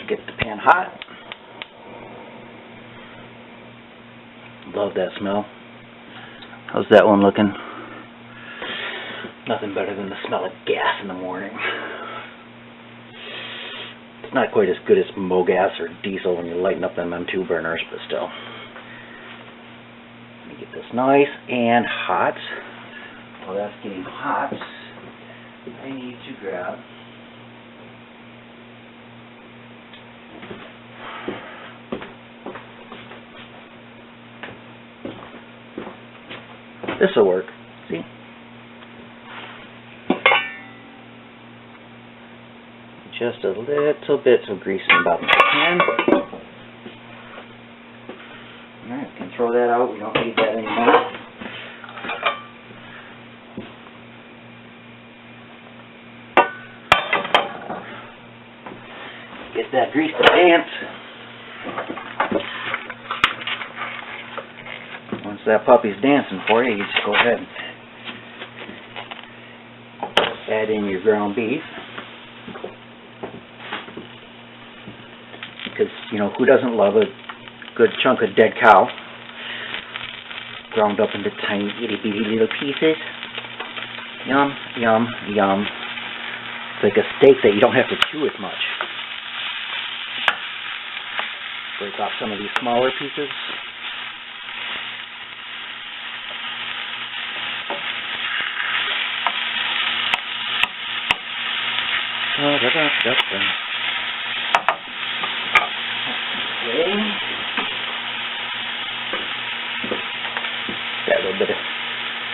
Get the pan hot. Love that smell. How's that one looking? Nothing better than the smell of gas in the morning. It's not quite as good as mogas or diesel when you lighten up them M2 burners, but still. Let me get this nice and hot. While that's getting hot, I need to grab this will work. See? Just a little bit of grease in the bottom of the pan. Alright, we can throw that out. We don't need that anymore. Get that grease to dance. Once that puppy's dancing for you, you just go ahead and add in your ground beef. Because, you know, who doesn't love a good chunk of dead cow ground up into tiny itty bitty little pieces? Yum, yum, yum. It's like a steak that you don't have to chew as much. Break off some of these smaller pieces. Okay. Got a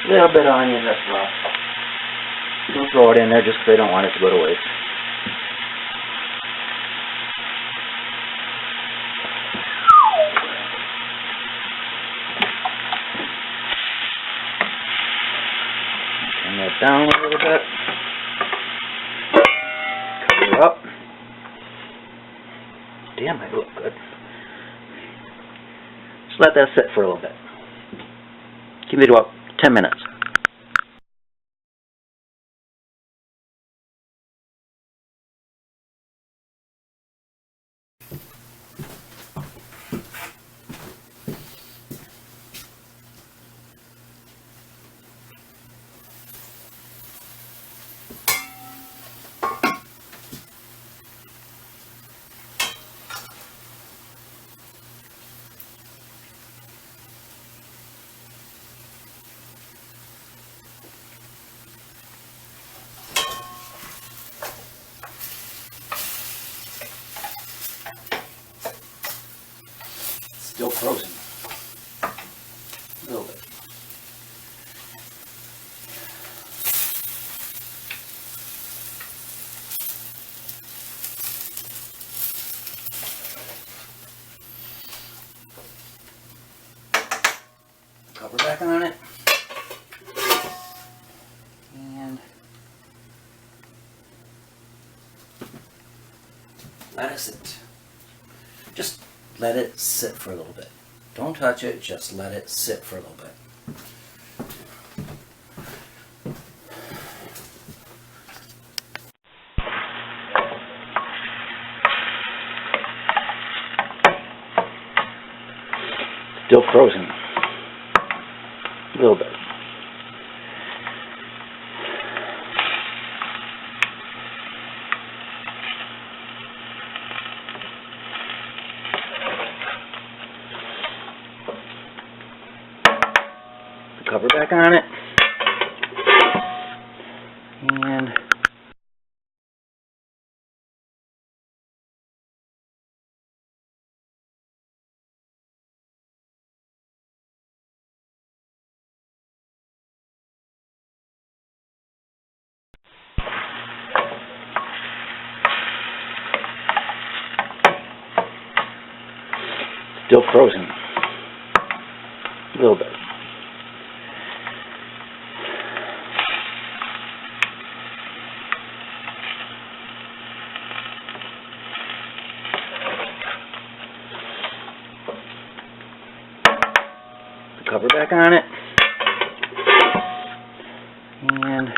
little bit of onion that's left. Don't throw it in there just because I don't want it to go to waste. Turn that down a little bit. Cover it up. Damn, I look good. Just let that sit for a little bit. Give it about 10 minutes. Still frozen. A little bit. Cover back on it. And let it sit. Just let it sit for a little bit. Don't touch it, just let it sit for a little bit. Still frozen. A little bit. Cover back on it, and still frozen. A little bit. Cover back on it, and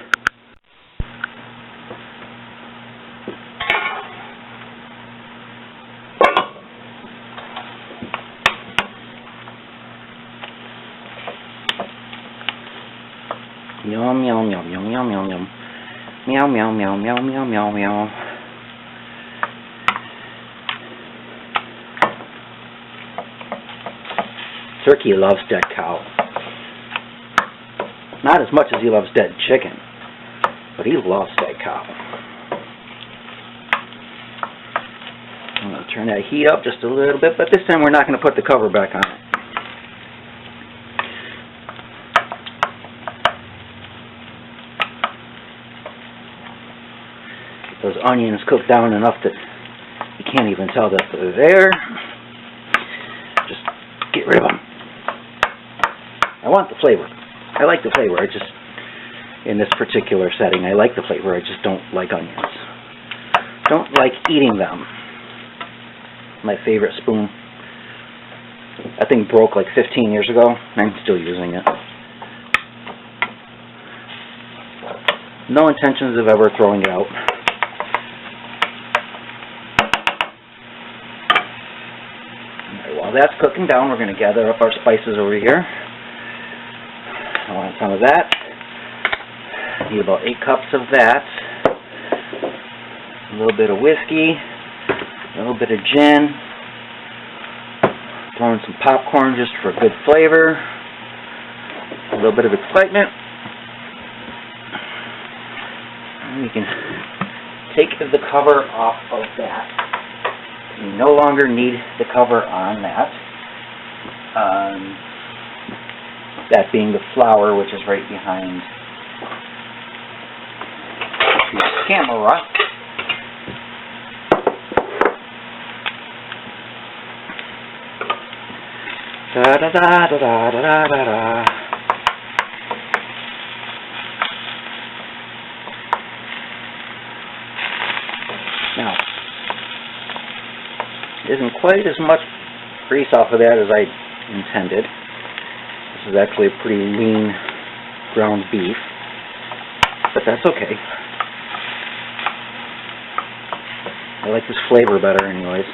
yum, yum, yum, yum, yum, yum. Meow, meow, meow, meow, meow, meow, meow. Turkey loves dead cow. Not as much as he loves dead chicken, but he loves dead cow. I'm going to turn that heat up just a little bit, but this time we're not going to put the cover back on it. Get those onions cooked down enough that you can't even tell that they're there. Just get rid of them. I want the flavor. I like the flavor. I just, in this particular setting, I like the flavor. I just don't like onions. Don't like eating them. My favorite spoon. That thing broke like 15 years ago, and I'm still using it. No intentions of ever throwing it out. Alright, while that's cooking down, we're going to gather up our spices over here. I want some of that. I need about 8 cups of that. A little bit of whiskey. A little bit of gin. Throwing some popcorn just for good flavor. A little bit of excitement. And we can take the cover off of that. We no longer need the cover on that. That being the flour, which is right behind the camera. Da da da da da da da da. Now, isn't quite as much grease off of that as I intended. This is actually a pretty lean ground beef, but that's okay. I like this flavor better anyways.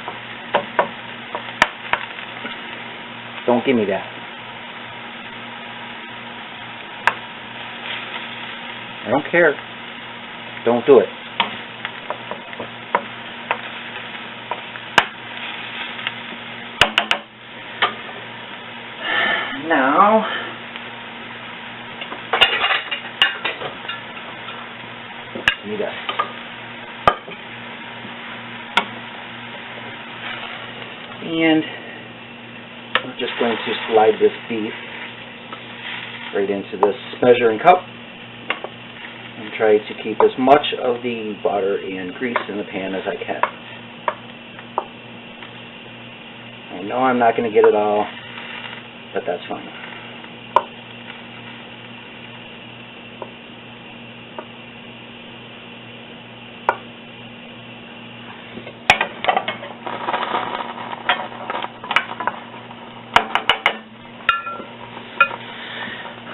Don't give me that. I don't care. Don't do it. Now, give me that. And I'm just going to slide this beef right into this measuring cup and try to keep as much of the butter and grease in the pan as I can. I know I'm not going to get it all, but that's fine.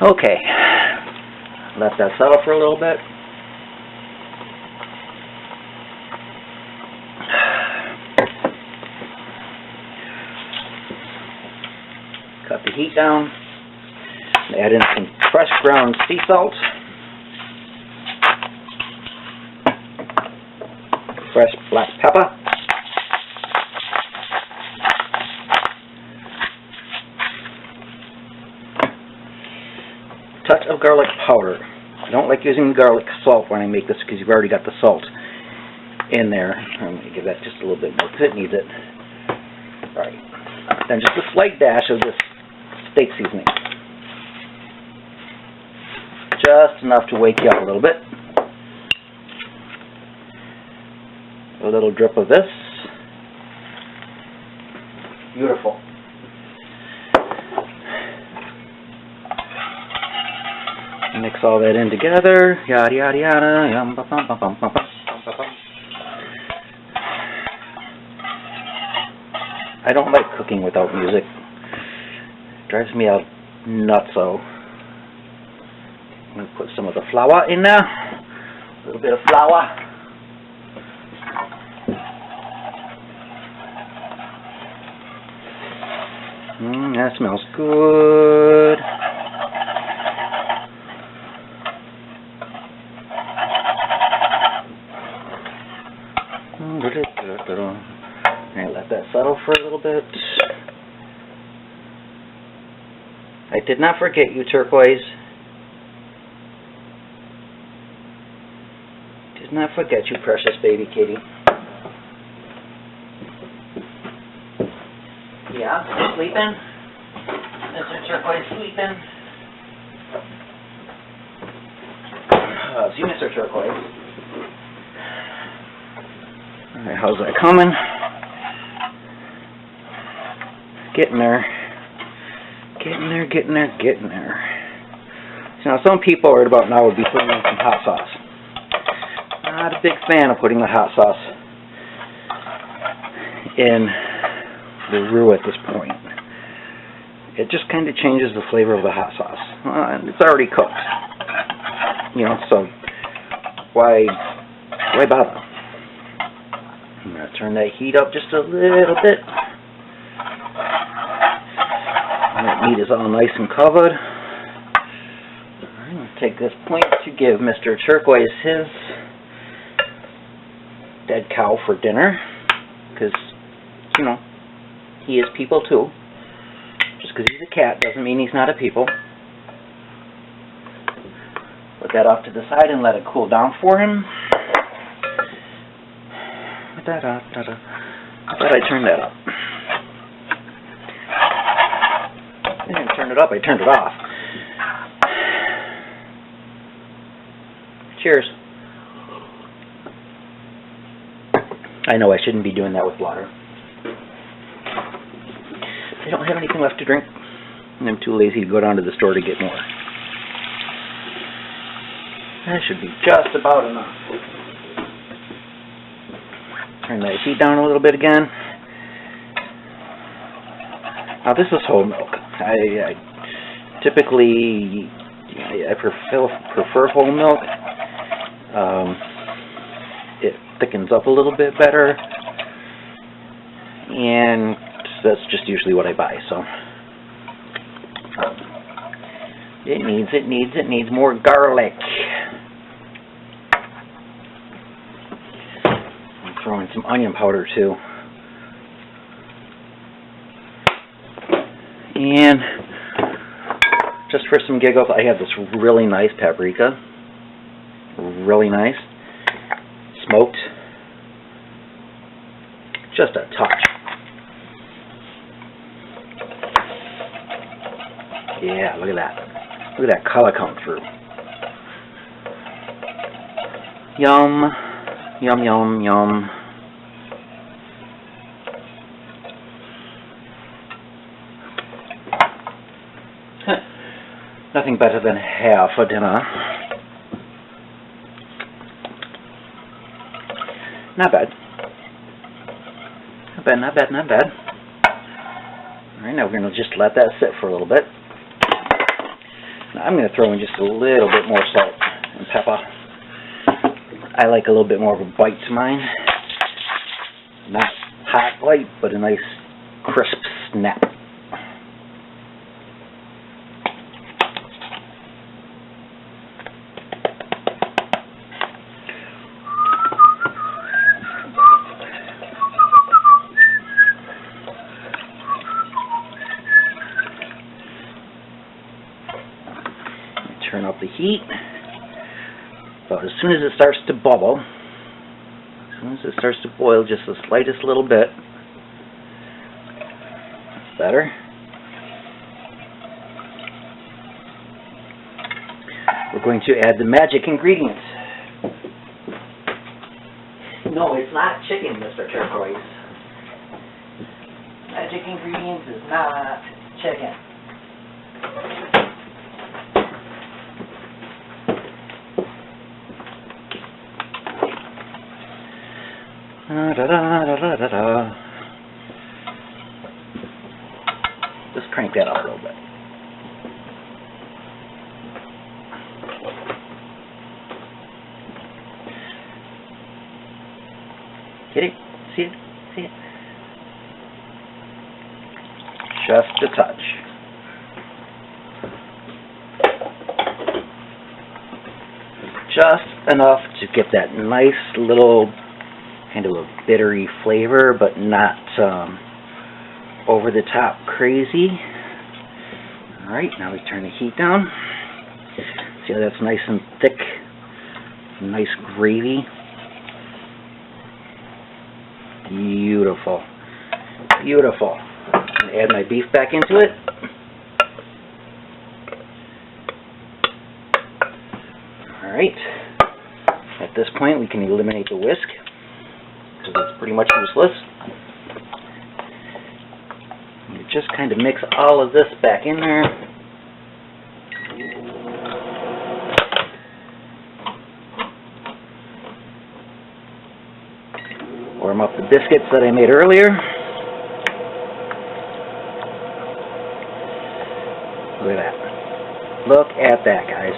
Okay, let that settle for a little bit. Cut the heat down. Add in some fresh ground sea salt. Fresh black pepper. Touch of garlic powder. I don't like using garlic salt when I make this because you've already got the salt in there. I'm going to give that just a little bit more because it needs it. Alright. Then just a slight dash of this steak seasoning. Just enough to wake you up a little bit. A little drip of this. Beautiful. Mix all that in together. Yada yada yada. Yum bum bum bum bum bum bum bum. I don't like cooking without music. It drives me out nutso. I'm going to put some of the flour in there. A little bit of flour. That smells good. Alright, let that settle for a little bit. I did not forget you, turquoise. Did not forget you, precious baby kitty. Yeah, sleeping? Mr. Turquoise sleeping? See, Mr. Turquoise. Alright, how's that coming? Getting there. Getting there. So now some people right about now would be putting in some hot sauce. Not a big fan of putting the hot sauce in the roux at this point. It just kind of changes the flavor of the hot sauce. And it's already cooked. You know, so why bother? I'm going to turn that heat up just a little bit. And that meat is all nice and covered. I'm going to take this point to give Mr. Turquoise his dead cow for dinner. Because, you know, he is people too. Just because he's a cat doesn't mean he's not a people. Put that off to the side and let it cool down for him. I thought I turned that up. I didn't turn it up, I turned it off. Cheers. I know I shouldn't be doing that with water. I don't have anything left to drink, and I'm too lazy to go down to the store to get more. That should be just about enough. Turn that heat down a little bit again. Now this is whole milk. I typically I prefer whole milk. It thickens up a little bit better, and that's just usually what I buy. So it needs more garlic. I'm throwing some onion powder too. And just for some giggles, I have this really nice paprika. Really nice. Smoked. Just a touch. Yeah, look at that. Look at that color coming through. Yum. Yum, yum, yum. Nothing better than half for dinner. Not bad. Not bad. Alright, now we're going to just let that sit for a little bit. Now I'm going to throw in just a little bit more salt and pepper. I like a little bit more of a bite to mine. Not hot light, but a nice crisp snap. Turn up the heat. But as soon as it starts to bubble, as soon as it starts to boil just the slightest little bit, that's better. We're going to add the magic ingredients. No, it's not chicken, Mr. Turquoise. Magic ingredients is not chicken. Just crank that up a little bit. Get it? See it? See it? Just a touch. Just enough to get that nice little kind of a bittery flavor, but not over the top crazy. Alright, now we turn the heat down. See how that's nice and thick? Nice gravy. Beautiful. Beautiful. I'm going to add my beef back into it. Alright. At this point, we can eliminate the whisk, because it's pretty much useless. You just kind of mix all of this back in there. Warm up the biscuits that I made earlier. Look at that. Look at that, guys.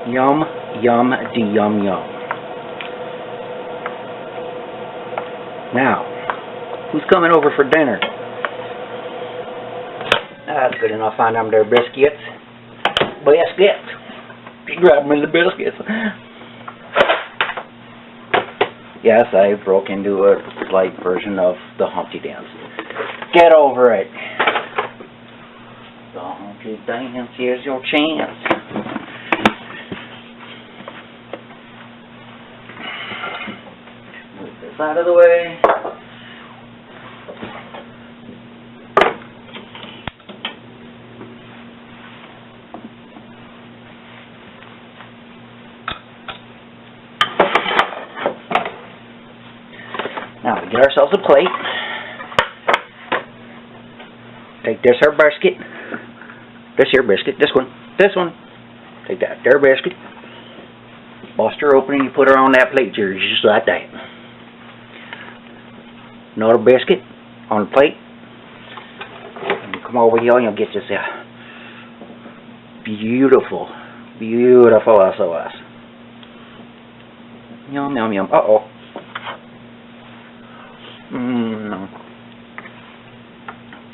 Yum, yum, de-yum, yum. Now, who's coming over for dinner? That's good enough on them there biscuits. Biscuits. You grab me the biscuits. Yes, I broke into a slight version of the Humpty Dance. Get over it. The Humpty Dance, here's your chance. Move this out of the way. Now we get ourselves a plate. Take this here biscuit. This here biscuit. This one. This one. Take that there biscuit. Bust her open and you put her on that plate just like that. Another biscuit on the plate. And you come over here and you'll get this beautiful, beautiful SOS. Yum, yum, yum. Uh-oh.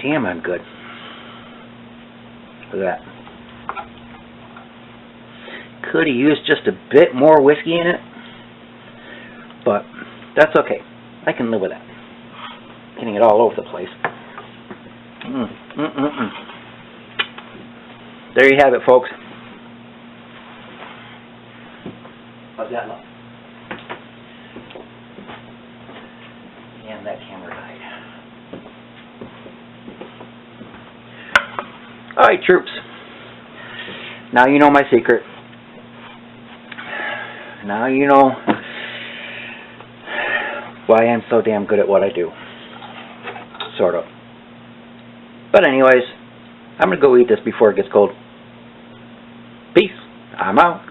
Damn, I'm good. Look at that. Could have used just a bit more whiskey in it, but that's okay. I can live with that. Getting it all over the place. There you have it, folks. How's that look? And that camera died. Alright, troops. Now you know my secret. Now you know why I'm so damn good at what I do. Sort of. But anyways, I'm going to go eat this before it gets cold. Peace. I'm out.